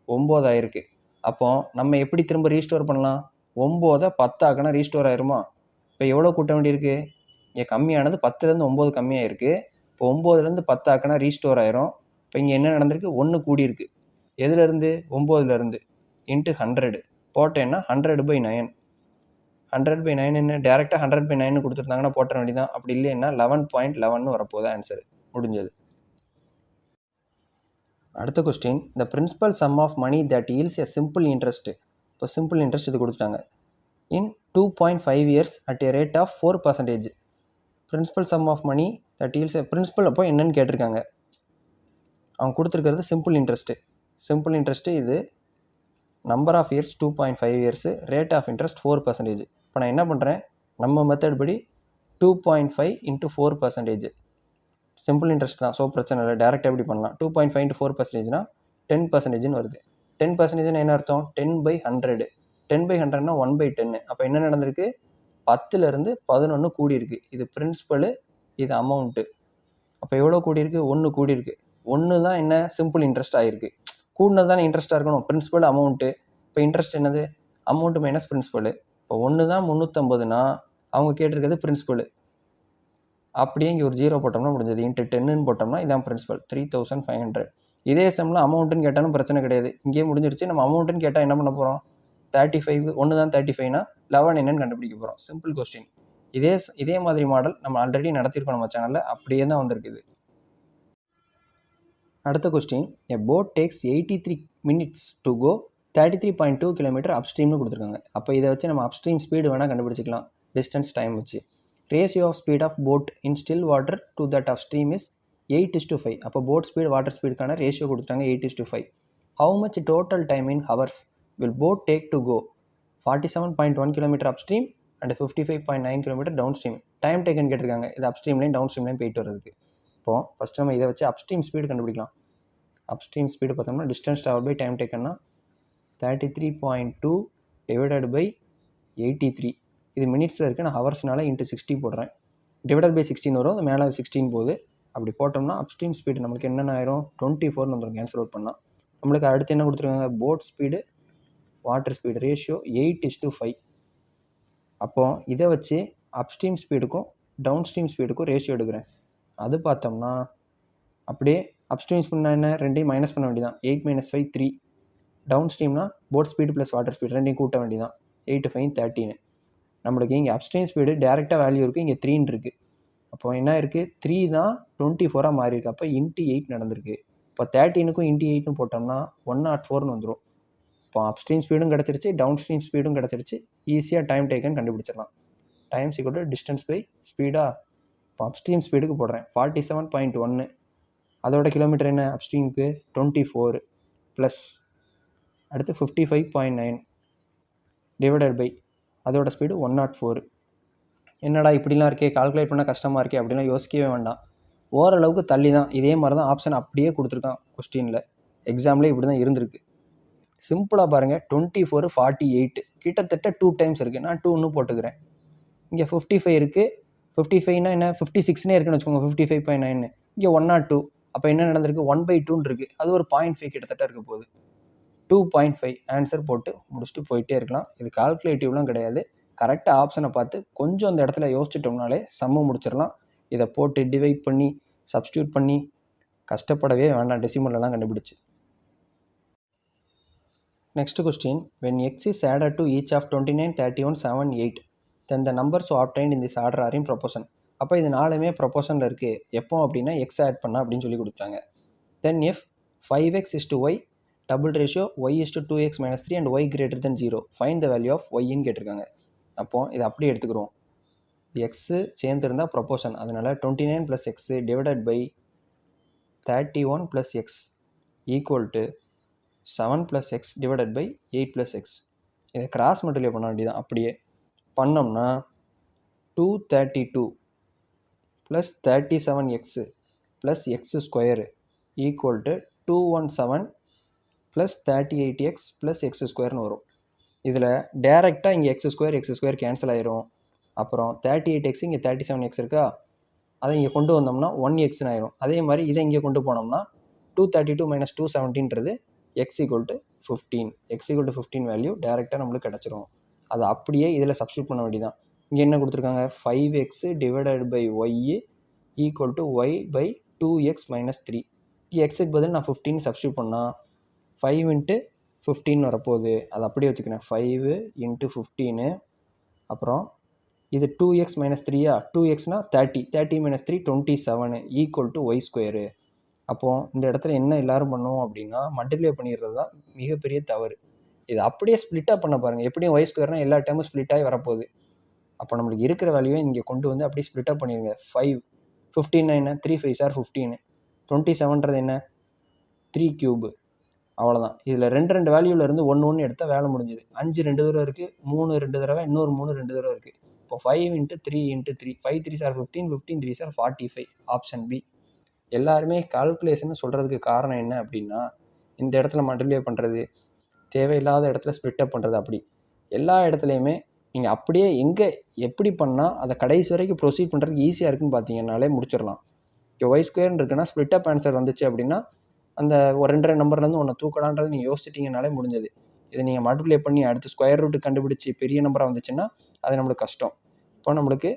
9 ஆயிருக்கு. அப்போ நம்ம எப்படி திரும்ப ரீஸ்டோர் பண்ணலாம், 9 10 ஆக்கினா ரீஸ்டோர் ஆயிருமா? இப்போ எவ்வளோ கூட்ட வேண்டியிருக்கு, இங்கே கம்மியானது 10லேருந்து 9 கம்மியாயிருக்கு. இப்போ 9லேருந்து 10 ஆக்கினா ரீஸ்டோர் ஆயிரும். இப்போ இங்கே என்ன நடந்திருக்கு, 1 கூடியிருக்கு. எதுலேருந்து, 9லேருந்து இன்ட்டு 100 போட்டேன்னா 100/9. 100/9 என்ன, டேரெக்டாக 100/9 கொடுத்துருந்தாங்கன்னா போட்ட வேண்டியதான். அப்படி இல்லைன்னா 11.11 வரப்போகுது ஆன்சர், முடிஞ்சது. அடுத்த question, the principal sum of money that yields a simple interest. இப்போ சிம்பிள் இன்ட்ரெஸ்ட் இது கொடுத்துட்டாங்க. In 2.5 years at a rate of 4%. Principal sum of money that yields a principal அப்போ என்னன்னு கேட்டிருக்காங்க. அவங்க கொடுத்துருக்கிறது சிம்பிள் இன்ட்ரெஸ்ட்டு. சிம்பிள் இன்ட்ரெஸ்ட்டு இது number of years 2.5 years, rate of interest 4%. இப்போ நான் என்ன பண்ணுறேன், நம்ம மெத்தட் படி 2.5 இன்ட்டு 4%. சிம்பிள் இன்ட்ரெஸ்ட் தான், ஸோ பிரச்சனை இல்லை, டேரெக்டாக எப்படி பண்ணலாம். 2.5 இன்ட்டு 4%னா 10%ன்னு வருது. 10%ன்னு என்ன அர்த்தம், 10/100. 10/100னா 1/10. அப்போ என்ன நடந்திருக்கு, 10லேருந்து 11 கூடியிருக்கு. இது பிரின்சிபலு, இது அமௌண்ட்டு. அப்போ எவ்வளோ கூடியிருக்கு, 1 கூடியிருக்கு. 1 தான் என்ன, சிம்பிள் இன்ட்ரெஸ்ட் ஆகிருக்கு. கூடினது தானே இன்ட்ரெஸ்ட்டாக இருக்கணும், பிரின்சிபல் அமௌண்ட்டு. இப்போ இன்ட்ரெஸ்ட் என்னது, அமௌண்ட்டு மைனஸ் பிரின்சிபலு. இப்போ 1 தான் 350னா அவங்க கேட்டிருக்கிறது பிரின்சிபலு. அப்படியே இங்கே ஒரு 0 போட்டோம்னா முடிஞ்சது. இன்ட்டு 10ன்னு போட்டோம்னா இதான் பிரின்சிபல் 3500. இதே சம்மில் அமௌண்ட்டுன்னு கேட்டாலும் பிரச்சனை கிடையாது, இங்கேயே முடிஞ்சிருச்சு. நம்ம அமௌண்ட்டுன்னு கேட்டால் என்ன பண்ண போகிறோம், 35 1 தான் 35னா 11 என்னன்னு கண்டுபிடிக்க போகிறோம். Simple question. இதே மாதிரி மாடல் நம்ம ஆல்ரெடி நடத்திருக்கோம் நம்ம சேனலில், அப்படியே தான் வந்திருக்குது. அடுத்த question, a boat takes 83 minutes to go 33.2 km அப்ஸ்ட்ரீம்னு கொடுத்துருக்காங்க. அப்போ இதை வச்சு நம்ம அப்ஸ்ட்ரீம் ஸ்பீடு வேணால் கண்டுபிடிச்சிக்கலாம், டிஸ்டன்ஸ் டைம் வச்சு. Ratio of speed of boat in still water to that of stream is 8:5. அப்போ போட் ஸ்பீடு வாட்டர் ஸ்பீடுக்கான ரேஷியோ கொடுத்துட்டாங்க 8:5. How much total time in hours will boat take to go 47.1 km upstream and 55.9 km downstream. Time taken கேட்டிருக்காங்க, இது அப்ஸ்ட்ரீம்லேயும் down ஸ்ட்ரீம்லேயும் போயிட்டு வரதுக்கு. இப்போது first நம்ம இதை வச்சு அப்ஸ்ட்ரீம் ஸ்பீடு கண்டுபிடிக்கலாம். அப்ஸ்ட்ரீம் ஸ்பீடு பார்த்தோம்னா டிஸ்டன்ஸ் ட்ராவல் பை டைம் டேக்கன்னா 33.2 டிவைடட் பை 83. இது மினிட்ஸில் இருக்குது, நான் ஹவர்ஸ்னால இன்ட்டு 60 போடுறேன். டிவைடட் பை 16 வரும், அது மேலே 16 போகுது. அப்படி போட்டோம்னா அப்ஸ்ட்ரீம் ஸ்பீடு நம்மளுக்கு என்னென்ன ஆயிரும், 24ன்னு வந்துடும் கேன்சல் அவுட் பண்ணால். நம்மளுக்கு அடுத்து என்ன கொடுத்துருக்காங்க, boat speed water speed ratio 8:5. அப்போது இதை வச்சு அப்ஸ்ட்ரீம் ஸ்பீடுக்கும் டவுன் ஸ்ட்ரீம் ஸ்பீடுக்கும் ரேஷியோ எடுக்கிறேன். அது பார்த்தோம்னா அப்படியே அப்ஸ்ட்ரீம் ஸ்பீட்னா என்ன, ரெண்டையும் மைனஸ் பண்ண வேண்டியதான். 8 - 5 3. டவுன் ஸ்ட்ரீம்னா boat speed plus water speed ரெண்டையும் கூட்ட வேண்டியதான். 8 5 13. நம்மளுக்கு இங்கே அப்ஸ்ட்ரீம் ஸ்பீடு டேரெக்டாக வேல்யூ இருக்குது, இங்கே 3 இருக்குது. அப்போ என்ன இருக்குது, 3 தான் 24 மாறி இருக்குது. அப்போ இன்ட்டு 8 நடந்திருக்கு. இப்போ 13க்கும் இன்ட்டு 8ன்னு போட்டோம்னா 104ன்னு வந்துடும். இப்போ அப்ஸ்ட்ரீம் ஸ்பீடும் கிடச்சிருச்சு, டவுன் ஸ்ட்ரீம் ஸ்பீடும் கிடச்சிருச்சு. ஈஸியாக டைம் டேக்கன் கண்டுபிடிச்சிடலாம். Time equal to distance by ஸ்பீடா. இப்போ அப்ஸ்ட்ரீம் ஸ்பீடுக்கு போடுறேன் 47.1. அதோட கிலோமீட்டர் என்ன, அப்ஸ்ட்ரீமுக்கு 24 ப்ளஸ் அடுத்து 55.9 டிவைடட் பை அதோட ஸ்பீடு 104. என்னடா இப்படிலாம் இருக்கே, கால்குலேட் பண்ணால் கஷ்டமாக இருக்கே அப்படிலாம் யோசிக்கவே வேண்டாம். ஓரளவுக்கு தள்ளி தான், இதே மாதிரி தான் ஆப்ஷன் அப்படியே கொடுத்துருக்கான் கொஸ்டினில். எக்ஸாம்லேயே இப்படி தான் இருந்திருக்கு. சிம்பிளாக பாருங்கள், 24 48 கிட்டத்தட்ட 2 டைம்ஸ் இருக்குது. நான் 2ன்னு போட்டுக்கிறேன். இங்கே 55 இருக்குது. 55னா என்ன 56னே இருக்குன்னு வச்சுக்கோங்க. 55.9 இங்கே 102. அப்போ என்ன நடந்திருக்கு 1/2 இருக்குது. அது ஒரு 0.5 கிட்டத்தட்ட இருக்க போகுது. 2.5 ஆன்சர் போட்டு முடிச்சுட்டு போயிட்டே இருக்கலாம். இது கால்குலேட்டிவ்லாம் கிடையாது. கரெக்டாக ஆப்ஷனை பார்த்து கொஞ்சம் அந்த இடத்துல யோசிச்சிட்டோம்னாலே சம்ம முடிச்சிடலாம். இதை போட்டு டிவைட் பண்ணி சப்ஸ்டியூட் பண்ணி கஷ்டப்படவே வேண்டாம் டெசிமல்லாம் கண்டுபிடிச்சு. Next question, when x is added to each of 29, 31, 7, 8, then the numbers obtained in this order are in proportion. அப்போ இது நாலுமே ப்ரொபோஷனில் இருக்குது. எப்போ அப்படின்னா எக்ஸ் ஆட் பண்ண அப்படின்னு சொல்லி கொடுத்தாங்க. தென் if 5x is to y, double ratio y is to 2x minus 3 and y greater than 0, find the value of yன்னு கேட்டிருக்காங்க. அப்போது இதை அப்படியே எடுத்துக்கிறோம். எக்ஸு சேர்ந்துருந்தால் ப்ரொபோஷன், அதனால் 29 + x divided by 31 + x equal to 7 + x divided by 8 + x. இதை cross multiply பண்ண வேண்டியதான். அப்படியே பண்ணோம்னா 232 + 37x + x square equal to 217 + 38x + x ஸ்கொயர்னு வரும். இதில் டேரெக்டாக இங்கே x ஸ்கொயர் கேன்சல் ஆயிரும். அப்புறம் 38x இங்கே 37x இருக்கா, அதை இங்கே கொண்டு வந்தோம்னா 1xன்னு ஆயிரும். அதே மாதிரி இதை இங்கே கொண்டு போனோம்னா 232 - 217ன்றது x = 15. x = 15 வேல்யூ டேரெக்டாக நம்மளுக்கு கிடச்சிரும். அதை அப்படியே இதில் சப்ஸ்டியூட் பண்ண வேண்டியதான். இங்கே என்ன கொடுத்துருக்காங்க 5x divided by y equal to y by 2x - 3. எக்ஸுக்கு பதில் நான் 15 சப்ஸ்டியூட் பண்ணால் 5 × 15 வரப்போகுது. அதை அப்படியே வச்சுக்கிறேன். 5 × 15. அப்புறம் இது 2x - 3யா, 2xனா 30, 30 - 3 27 equal to y square. அப்போது இந்த இடத்துல என்ன எல்லோரும் பண்ணுவோம் அப்படின்னா மல்டிப்ளை பண்ணிடுறது தான் மிகப்பெரிய தவறு. இது அப்படியே ஸ்ப்ளிட்டாக பண்ண பாருங்கள். எப்படியும் y ஸ்கொயர்னால் எல்லா டைமும் ஸ்ப்ளிட் ஆகி வரப்போகுது. அப்போ நம்மளுக்கு இருக்கிற வேல்யூவை இங்கே கொண்டு வந்து அப்படியே ஸ்ப்ளிட்டாக பண்ணிடுங்க. 5 15 என்ன 3 5 சார் 15, 27ன்றது என்ன 3 கியூபு. அவ்வளோதான். இதில் 2 வேல்யூவிலேருந்து 1 எடுத்தால் வேலை முடிஞ்சுது. 5 2 தடவை இருக்குது, 3 2 தடவை, இன்னொரு 3 2 தடவை இருக்குது. இப்போ 5 × 3 × 3 5 3 சார் 15, 15 3 சார் 45. Option B. எல்லாருமே கால்குலேஷன் சொல்கிறதுக்கு காரணம் என்ன அப்படின்னா இந்த இடத்துல மல்டிப்ளை பண்ணுறது, தேவையில்லாத இடத்துல ஸ்ப்ளிட்டப் பண்ணுறது. அப்படி எல்லா இடத்துலையுமே நீங்கள் அப்படியே எங்கே எப்படி பண்ணால் அதை கடைசி வரைக்கும் ப்ரொசீட் பண்ணுறதுக்கு ஈஸியாக இருக்குன்னு பார்த்தீங்கன்னாலே முடிச்சிடலாம். இப்போ y ஸ்கொயர்னு இருக்குன்னா ஸ்ப்ளிட்டப் ஆன்சர் வந்துச்சு அப்படின்னா அந்த ஒரு 2 நம்பர்லேருந்து ஒன்று தூக்கலான்றது நீங்கள் யோசிச்சிட்டிங்கனாலே முடிஞ்சது. இதை நீங்கள் மல்டிப்ளை பண்ணி அடுத்து ஸ்கொயர் ரூட்டு கண்டுபிடிச்சி பெரிய நம்பராக வந்துச்சுன்னா அது நம்மளுக்கு கஷ்டம். இப்போ நம்மளுக்கு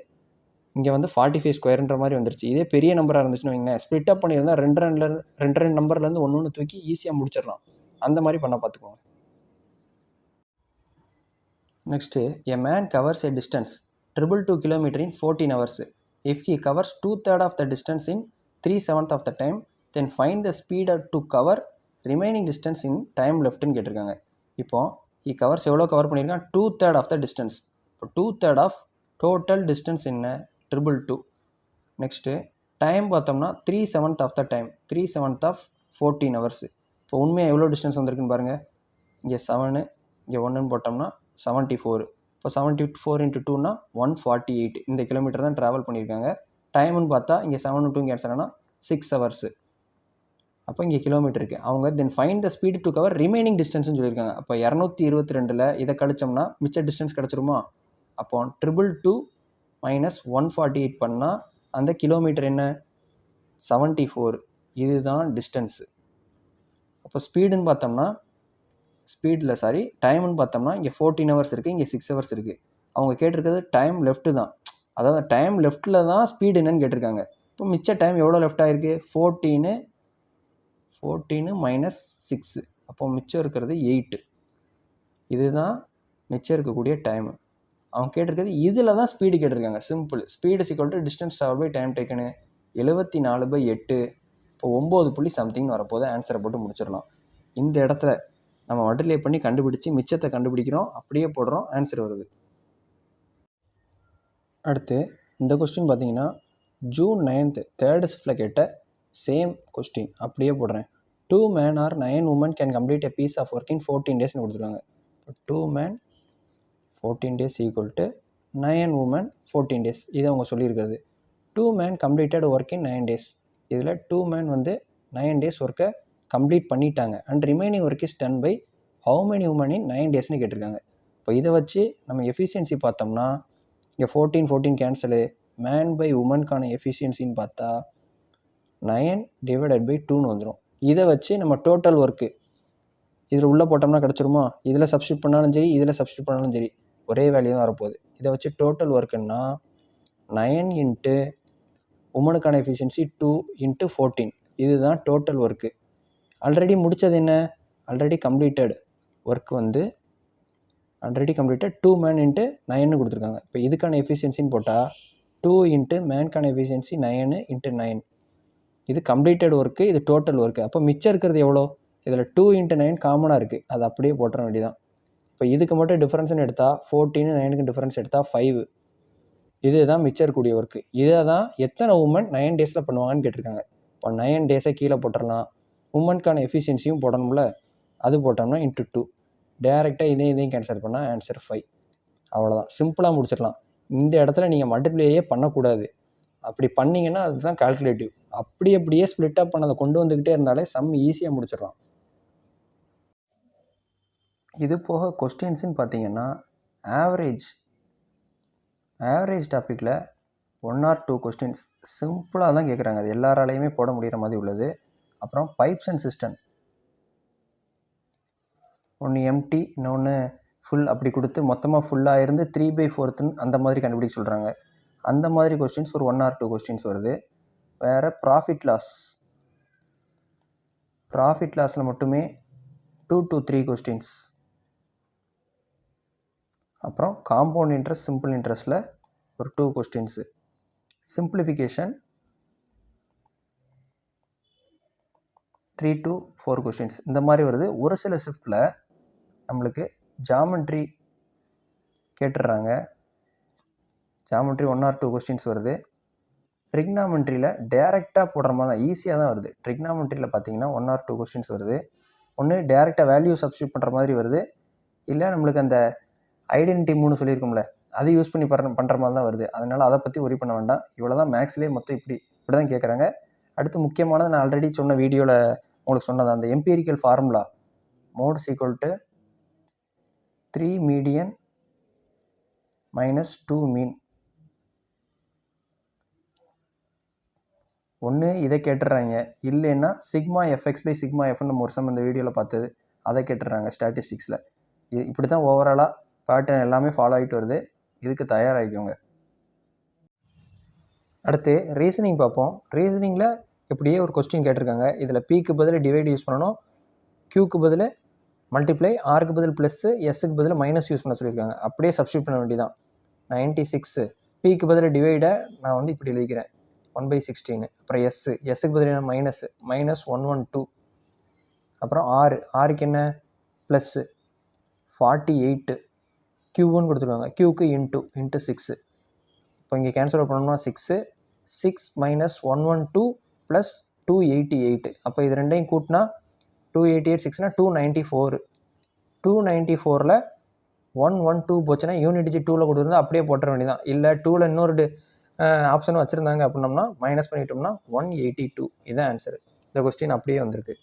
இங்கே வந்து 45 ஸ்கொயர்ன்ற மாதிரி வந்துருச்சு. இதே பெரிய நம்பராக இருந்துச்சுன்னு வைங்களேன், ஸ்ப்ளிட்டப் பண்ணியிருந்தால் 2 நம்பர்லேருந்து ஒன்று தூக்கி ஈஸியாக முடிச்சிடலாம். அந்த மாதிரி பண்ண பார்த்துக்கோங்க. Next, a man covers a distance 222 km in 14 hours. If he covers 2/3 of the distance in 3/7 of the time, then find the speed to cover remaining distance in time leftன்னு கேட்டிருக்காங்க. இப்போ he covers எவ்வளோ cover பண்ணியிருக்கான் 2/3 of the distance. இப்போ 2/3 of total distance என்ன 222. Next time பார்த்தோம்னா 3/7 of the time, 3/7 of 14 hours. இப்போ உண்மையாக எவ்வளோ டிஸ்டன்ஸ் வந்திருக்குன்னு பாருங்கள். இங்கே 7 இங்கே 1ன்னு போட்டோம்னா 74. இப்போ 74 × 2னா 148. இந்த கிலோமீட்டர் தான் ட்ராவல் பண்ணியிருக்காங்க. டைம்னு பார்த்தா இங்கே 7 2 கேன்சல் ஆனால் 6 hours. அப்போ இங்கே கிலோமீட்டருக்கு அவங்க then find the speed to cover remaining டிஸ்டன்ஸ்னு சொல்லியிருக்காங்க. அப்போ 222 இதை கழிச்சோம்னா மிச்ச டிஸ்டன்ஸ் கிடச்சிருமா? அப்போ 222 - 148 பண்ணால் அந்த கிலோமீட்டர் என்ன 74. இதுதான் டிஸ்டன்ஸு. அப்போ ஸ்பீடுன்னு பார்த்தோம்னா டைம்னு பார்த்தோம்னா இங்கே 14 hours இருக்குது, இங்கே 6 hours இருக்குது. அவங்க கேட்டிருக்கிறது டைம் லெஃப்ட்டு தான். அதாவது டைம் லெஃப்ட்டில் தான் ஸ்பீடு என்னன்னு கேட்டிருக்காங்க. இப்போ மிச்ச டைம் எவ்வளோ லெஃப்ட் ஆகிருக்கு 14 - 6. அப்போ மிச்சம் இருக்கிறது 8. இதுதான் மிச்சம் இருக்கக்கூடிய டைமு. அவங்க கேட்டிருக்கிறது இதில் தான் ஸ்பீடு கேட்டிருக்காங்க. Simple. Speed = distance travel by time டேக்கனு 74/8. இப்போ 9 புள்ளி சம்திங்னு வரப்போது. ஆன்சரை போட்டு முடிச்சிடலாம். இந்த இடத்துல நம்ம மல்டிப்ளை பண்ணி கண்டுபிடிச்சி மிச்சத்தை கண்டுபிடிக்கிறோம், அப்படியே போடுறோம், ஆன்சர் வருது. அடுத்து இந்த கொஸ்டின் பார்த்தீங்கன்னா June 9th 3rd ஷிஃப்ட்டில் கேட்ட சேம் கொஸ்டின் அப்படியே போடுறேன். 2 men or 9 women can complete a piece of work in 14 daysன்னு கொடுத்துருக்காங்க. இப்போ 2 men 14 days equal to 9 women 14 days. இதை அவங்க சொல்லியிருக்கிறது. 2 men completed work in 9 days. இதில் 2 men வந்து 9 days ஒர்க்கை கம்ப்ளீட் பண்ணிட்டாங்க. And remaining work is done by how many women in 9 daysன்னு கேட்டிருக்காங்க. இப்போ இதை வச்சு நம்ம எஃபிஷியன்சி பார்த்தோம்னா இங்கே 14 கேன்சலு. மேன் பை உமனுக்கான எஃபிஷியன்சின்னு பார்த்தா 9/2 வந்துடும். இதை வச்சு நம்ம டோட்டல் ஒர்க்கு இதில் உள்ளே போட்டோம்னா கிடச்சிருமா? இதில் சப்ஸ்டியூட் பண்ணாலும் சரி, இதில் சப்ஸ்டியூட் பண்ணாலும் சரி, ஒரே வேல்யூ தான் வரப்போகுது. இதை வச்சு டோட்டல் ஒர்க்குன்னா 9 இன்ட்டு உமனுக்கான எஃபிஷியன்சி 2 இன்ட்டு 14, இதுதான் டோட்டல் ஒர்க்கு. ஆல்ரெடி முடித்தது என்ன? ஆல்ரெடி கம்ப்ளீட்டட் ஒர்க் வந்து ஆல்ரெடி கம்ப்ளீட்டட் 2 மேன் இன்ட்டு 9 கொடுத்துருக்காங்க. இப்போ இதுக்கான எஃபிஷியன்சின்னு போட்டால் 2 இன்ட்டு மேனுக்கான எஃபிஷியன்சி 9 இன்ட்டு 9, இது கம்ப்ளீட்டட் ஒர்க்கு, இது டோட்டல் ஒர்க்கு. அப்போ மிச்சம் இருக்கிறது எவ்வளோ? இதில் 2 இன்ட்டு 9 காமனாக இருக்குது, அது அப்படியே போட்டுற வேண்டியதான். இப்போ இதுக்கு மட்டும் டிஃப்ரென்ஸ்னு எடுத்தால் 14 9க்கு டிஃப்ரென்ஸ் எடுத்தால் 5, இதுதான் மிச்சம் இருக்கக்கூடிய ஒர்க்கு. இதை தான் எத்தனை உமன் 9 டேஸில் பண்ணுவாங்கன்னு கேட்டிருக்காங்க. இப்போ 9 டேஸை கீழே போட்டுடலாம். உமனுக்கான எஃபிஷியன்சியும் போடணும்ல, அது போட்டோம்னா இன்ட்டு 2, டேரெக்டாக இதையும் கேன்சல் பண்ணால் ஆன்சர் 5. அவ்வளோதான், சிம்பிளாக முடிச்சிடலாம். இந்த இடத்துல நீங்கள் மல்டிப்ளையே பண்ணக்கூடாது. அப்படி பண்ணிங்கன்னா அதுதான் கால்குலேட்டிவ். அப்படியே ஸ்ப்ளிட் அப் பண்ணதை கொண்டு வந்துக்கிட்டே இருந்தாலே சம் ஈஸியாக முடிச்சிடலாம். இது போக கொஸ்டின்ஸுன்னு பார்த்தீங்கன்னா ஆவரேஜ் டாப்பிக்கில் 1 or 2 கொஸ்டின்ஸ் சிம்பிளாக தான் கேட்குறாங்க. அது எல்லாராலையுமே போட முடிகிற மாதிரி உள்ளது. அப்புறம் பைப்ஸ் அண்ட் சிஸ்டம், ஒன்று எம்டி இன்னொன்று ஃபுல், அப்படி கொடுத்து மொத்தமாக ஃபுல்லாக இருந்து 3/4 அந்த மாதிரி கண்டுபிடிக்க சொல்கிறாங்க. அந்த மாதிரி கொஸ்டின்ஸ் ஒரு 1 or 2 கொஸ்டின்ஸ் வருது. வேறு ப்ராஃபிட் லாஸில் மட்டுமே 2 to 3 கொஸ்டின்ஸ். அப்புறம் காம்பவுண்ட் இன்ட்ரெஸ்ட், சிம்பிள் இன்ட்ரெஸ்ட்டில் ஒரு 2 கொஸ்டின்ஸு. சிம்பிளிஃபிகேஷன் 3 to 4 கொஸ்டின்ஸ் இந்த மாதிரி வருது. ஒரு சில ஷிஃப்ட்டில் நம்மளுக்கு ஜாமெண்ட்ரி கேட்டுடுறாங்க. ஜாமெண்ட்ரி 1 or 2 கொஸ்டின்ஸ் வருது. ட்ரிக்னாமெண்ட்ரியில் டேரெக்டாக போடுற மாதிரி தான், ஈஸியாக தான் வருது. ட்ரிக்னாமெண்ட்ரியில் பார்த்தீங்கன்னா 1 or 2 கொஸ்டின்ஸ் வருது. ஒன்று டேரெக்டாக வேல்யூ சப்ஸ்டியூட் பண்ணுற மாதிரி வருது, இல்லை நம்மளுக்கு அந்த ஐடென்டிட்டி 3 சொல்லியிருக்கோம்ல, அதை யூஸ் பண்ணி பண்ணுற மாதிரி தான் வருது. அதனால் அதை பற்றி ஒரி பண்ண வேண்டாம். இவ்வளோ தான் மேக்ஸ்லேயே மொத்தம் இப்படி தான் கேட்குறாங்க. அடுத்து முக்கியமானது, நான் ஆல்ரெடி சொன்ன வீடியோவில் உங்களுக்கு சொன்னது, அந்த empirical formula modes equal to 3 median minus 2 mean. ஒன்று இதை கேட்டுடுறாங்க, இல்லைன்னா சிக்மா எஃப்எக்ஸ் பை சிக்மா எஃப்னு நம்ம ஒரு சம் இந்த வீடியோவில் பார்த்தது, அதை கேட்டுடுறாங்க ஸ்டாட்டிஸ்டிக்ஸில். இப்படி தான் ஓவராலாக பேட்டர்ன் எல்லாமே ஃபாலோ ஆகிட்டு வருது. இதுக்கு தயாராகிக்கோங்க. அடுத்து ரீசனிங் பார்ப்போம். ரீசனிங்கில் இப்படியே ஒரு கொஸ்டின் கேட்டிருக்காங்க. இதில் பிக்கு பதில் டிவைட் யூஸ் பண்ணணும், கியூக்கு பதில் மல்டிப்ளை, ஆருக்கு பதில் ப்ளஸ்ஸு, எஸ்ஸுக்கு பதில் மைனஸ் யூஸ் பண்ண சொல்லியிருக்காங்க. அப்படியே சப்ஸ்டியூட் பண்ண வேண்டியதான். 96 பிக்கு பதில் டிவைடை நான் வந்து இப்படி எழுதிக்கிறேன் 1/16. அப்புறம் எஸ்ஸுக்கு பதில் என்ன? -112. அப்புறம் ஆறுக்கு என்ன? ப்ளஸ்ஸு 48. கியூன்னு கொடுத்துருக்காங்க, கியூக்கு இன்ட்டு 6. இப்போ இங்கே கேன்சல் பண்ணோம்னா 6 மைனஸ் 112 ப்ளஸ் 288. அப்போ இது ரெண்டையும் கூட்டினா 288 6னா 294. 294ல் 112 போச்சுன்னா யூனிட் டிஜிட் 2ல் கொடுத்துருந்தா அப்படியே போட்டுற வேண்டியதான். இல்லை 2ல் இன்னொரு ஆப்ஷனும் வச்சுருந்தாங்க அப்படின்னோம்னா மைனஸ் பண்ணிட்டோம்னா 182. இதுதான் ஆன்சரு. இந்த கொஸ்டின் அப்படியே வந்திருக்கு.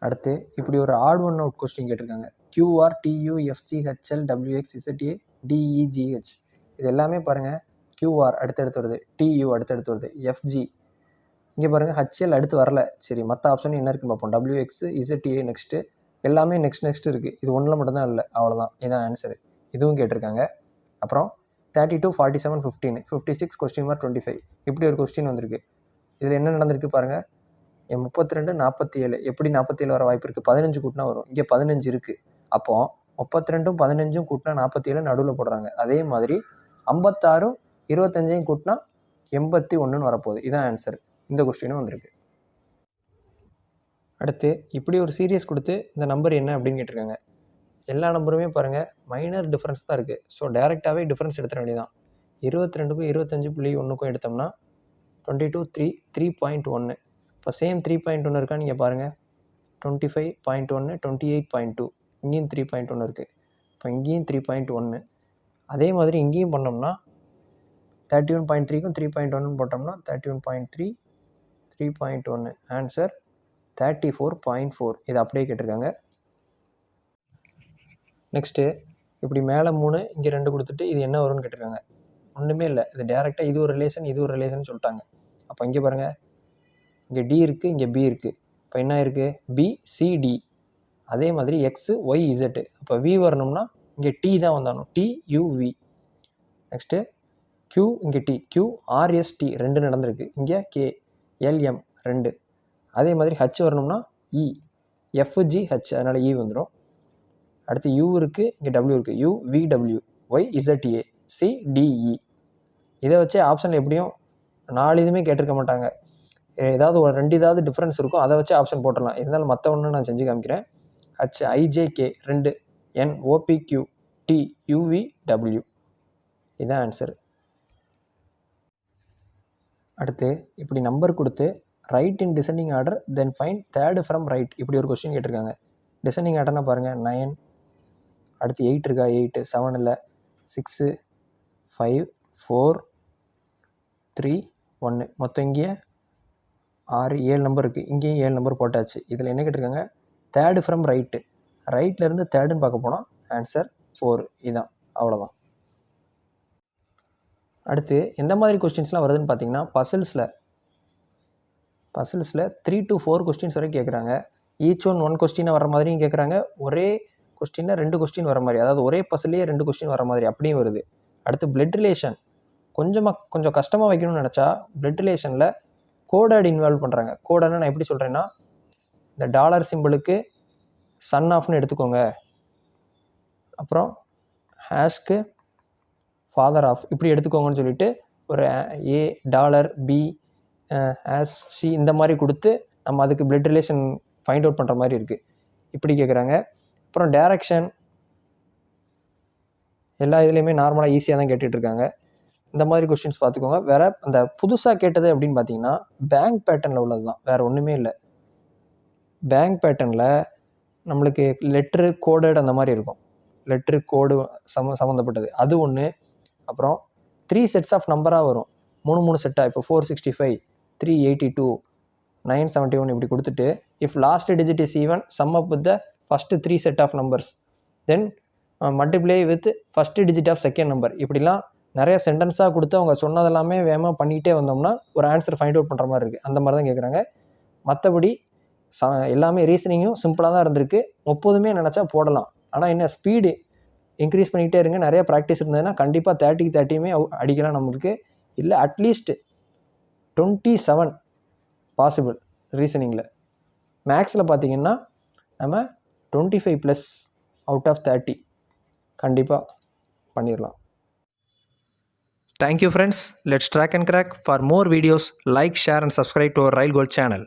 அடுத்து இப்படி ஒரு ஆட் ஒன் அவுட் கொஸ்டின் கேட்டிருக்காங்க. QR TU FG HL WX ZA DEGH, இது எல்லாமே பாருங்கள். QR அடுத்தடுத்து வருது, TU அடுத்தடுத்து வருது, FG இங்கே பாருங்கள், HL அடுத்து வரல. சரி, மற்ற ஆப்ஷன் என்ன இருக்குன்னு பார்ப்போம். WX ZA நெக்ஸ்ட்டு, எல்லாமே நெக்ஸ்ட் இருக்குது. இது ஒன்றில் மட்டும்தான் இல்லை, அவ்வளோதான். இதுதான் ஆன்சரு. இதுவும் கேட்டிருக்காங்க. அப்புறம் 32 47 15 56 (25) இப்படி ஒரு கொஸ்டின் வந்திருக்கு. இதில் என்ன நடந்திருக்கு பாருங்கள். 32 47 எப்படி 47 வர வாய்ப்பு இருக்குது? 15 கூட்டினா வரும். இங்கே 15 இருக்குது. அப்போது 32 15 கூட்டினா 47 நடுவில் போடுறாங்க. அதே மாதிரி 56 25 கூட்டினா 81 வரப்போகுது. இதான் ஆன்சர். இந்த கொஸ்டினும் வந்திருக்கு. அடுத்து இப்படி ஒரு சீரியஸ் கொடுத்து இந்த நம்பர் என்ன அப்படின்னு கேட்டிருக்காங்க. எல்லா நம்பருமே பாருங்கள் மைனர் டிஃப்ரென்ஸ் தான் இருக்குது. ஸோ டேரெக்டாகவே டிஃப்ரென்ஸ் எடுத்துட வேண்டியதான். 22க்கும் 25.1க்கும் எடுத்தோம்னா 22 3.1. இப்போ சேம் 3.1 இருக்கான்னு நீங்கள் பாருங்கள். 25.1 28.2, இங்கேயும் 3.1 இருக்குது. இப்போ இங்கேயும் 3.1. அதே மாதிரி இங்கேயும் பண்ணோம்னா 31.3க்கும் 3.1 போட்டோம்னா 31.3 3.1 ஆன்சர் 34.4. இது அப்படியே கேட்டிருக்காங்க. நெக்ஸ்ட்டு இப்படி மேலே 3 இங்கே 2 கொடுத்துட்டு இது என்ன வரும்னு கேட்டிருக்காங்க. ஒன்றுமே இல்லை, இது டேரெக்டாக இது ஒரு ரிலேஷன் இது ஒரு ரிலேஷன் சொல்லிட்டாங்க. அப்போ இங்கே பாருங்கள், இங்கே டி இருக்குது, இங்கே பி இருக்குது. இப்போ என்ன இருக்குது, பிசிடி. அதே மாதிரி எக்ஸு ஒய் இசட்டு. அப்போ வி வரணும்னா இங்கே டி தான் வந்தாலும், டியூவி. நெக்ஸ்ட்டு க்யூ, இங்கே டி, க்யூ ஆர்எஸ்டி 2 நடந்திருக்கு. இங்கே கே எல்எம் 2. அதே மாதிரி ஹச் வரணும்னா இ, எஃப்ஜி ஹச், அதனால் இ வந்துடும். அடுத்து யூ இருக்குது, இங்கே டபிள்யூ இருக்குது, U V W, Y Z A, C D E. இதை வச்சு ஆப்ஷனில் எப்படியும் 4 இதுவுமே கேட்டிருக்க மாட்டாங்க. ஏதாவது ஒரு 2 இதாவது டிஃப்ரென்ஸ் இருக்கும், அதை வச்சு ஆப்ஷன் போட்டுடலாம். இருந்தாலும் மற்ற ஒன்று நான் செஞ்சு காமிக்கிறேன். ஹச் ஐஜேகே 2, என் ஓபிக்யூ, டி யூவி டபிள்யூ. இதுதான் ஆன்சர். அடுத்து இப்படி நம்பர் கொடுத்து right in descending order then find third from right, இப்படி ஒரு கொஸ்டின் கேட்டிருக்காங்க. டிசெண்டிங் ஆர்டர்னா பாருங்கள், 9, அடுத்து 8 இருக்கா, 8, 7 இல்லை, 6, 5, 4, 3, 1. மொத்தம் இங்கே 6, 7 நம்பர் இருக்குது. இங்கேயும் 7 நம்பர் போட்டாச்சு. இதில் என்ன கேட்டிருக்காங்க, தேர்டு ஃப்ரம் ரைட்டு. ரைட்லேருந்து தேர்டுன்னு பார்க்க போனால் ஆன்சர் 4. இதுதான், அவ்வளோதான். அடுத்து எந்த மாதிரி கொஸ்டின்ஸ்லாம் வருதுன்னு பார்த்தீங்கன்னா, பசில்ஸில் 3 to 4 கொஸ்டின்ஸ் வரைக்கும் கேட்குறாங்க. ஈச் ஒன் கொஸ்டினை வர மாதிரியும் கேட்குறாங்க, ஒரே கொஸ்டினில் 2 கொஸ்டின் வர மாதிரி, அதாவது ஒரே பசிலே 2 கொஸ்டின் வர மாதிரி அப்படியும் வருது. அடுத்து பிளட் ரிலேஷன் கொஞ்சம் கஷ்டமாக வைக்கணும்னு நினச்சா பிளட் ரிலேஷனில் கோடட் இன்வால்வ் பண்ணுறாங்க. கோடட்னு நான் எப்படி சொல்கிறேன்னா, இந்த டாலர் சிம்பிளுக்கு சன் ஆஃப்னு எடுத்துக்கோங்க, அப்புறம் ஹேஷ்க்கு ஃபாதர் ஆஃப் இப்படி எடுத்துக்கோங்கன்னு சொல்லிட்டு ஒரு ஏ டாலர் பி ஹேஷ் சி இந்த மாதிரி கொடுத்து நம்ம அதுக்கு பிளட் ரிலேஷன் ஃபைண்ட் அவுட் பண்ணுற மாதிரி இருக்குது. இப்படி கேட்குறாங்க. அப்புறம் டைரக்ஷன் எல்லா இதுலேயுமே நார்மலாக ஈஸியாக தான் கேட்டுட்ருக்காங்க. இந்த மாதிரி கொஸ்டின்ஸ் பார்த்துக்கோங்க. வேறு அந்த புதுசாக கேட்டது அப்படின்னு பார்த்தீங்கன்னா பேங்க் பேட்டர்னில் உள்ளது தான், வேறு ஒன்றுமே இல்லை. பேங்க் பேட்டர்னில் நம்மளுக்கு லெட்ரு கோடட் அந்த மாதிரி இருக்கும். லெட்ரு கோடு சம்மந்தப்பட்டது அது ஒன்று. அப்புறம் 3 செட்ஸ் ஆஃப் நம்பராக வரும், 3 செட்டாக. இப்போ 465, 382, 971 இப்படி கொடுத்துட்டு if last digit is even sum up with the first 3 set of numbers then multiply with first digit of second number. இப்படிலாம் நிறைய சென்டென்ஸாக கொடுத்து அவங்க சொன்னதெல்லாமே வேகமாக பண்ணிகிட்டே வந்தோம்னா ஒரு ஆன்சர் ஃபைண்ட் அவுட் பண்ணுற மாதிரி இருக்குது. அந்த மாதிரி தான் கேட்குறாங்க. மற்றபடி எல்லாமே ரீசனிங்கும் சிம்பிளாக தான் இருந்திருக்கு. 30மே நினச்சா போடலாம். ஆனால் என்ன ஸ்பீடு இன்க்ரீஸ் பண்ணிகிட்டே இருங்க. நிறைய ப்ராக்டிஸ் இருந்ததுன்னா கண்டிப்பாக 30க்கு 30யுமே அடிக்கலாம் நம்மளுக்கு. இல்லை அட்லீஸ்ட் 27 பாசிபிள் ரீசனிங்கில். மேக்ஸில் பார்த்தீங்கன்னா நம்ம 25+ அவுட் ஆஃப் 30 கண்டிப்பாக பண்ணிடலாம். Thank you friends. Let's track and crack. For more videos, like, share and subscribe to our Rail Gold channel.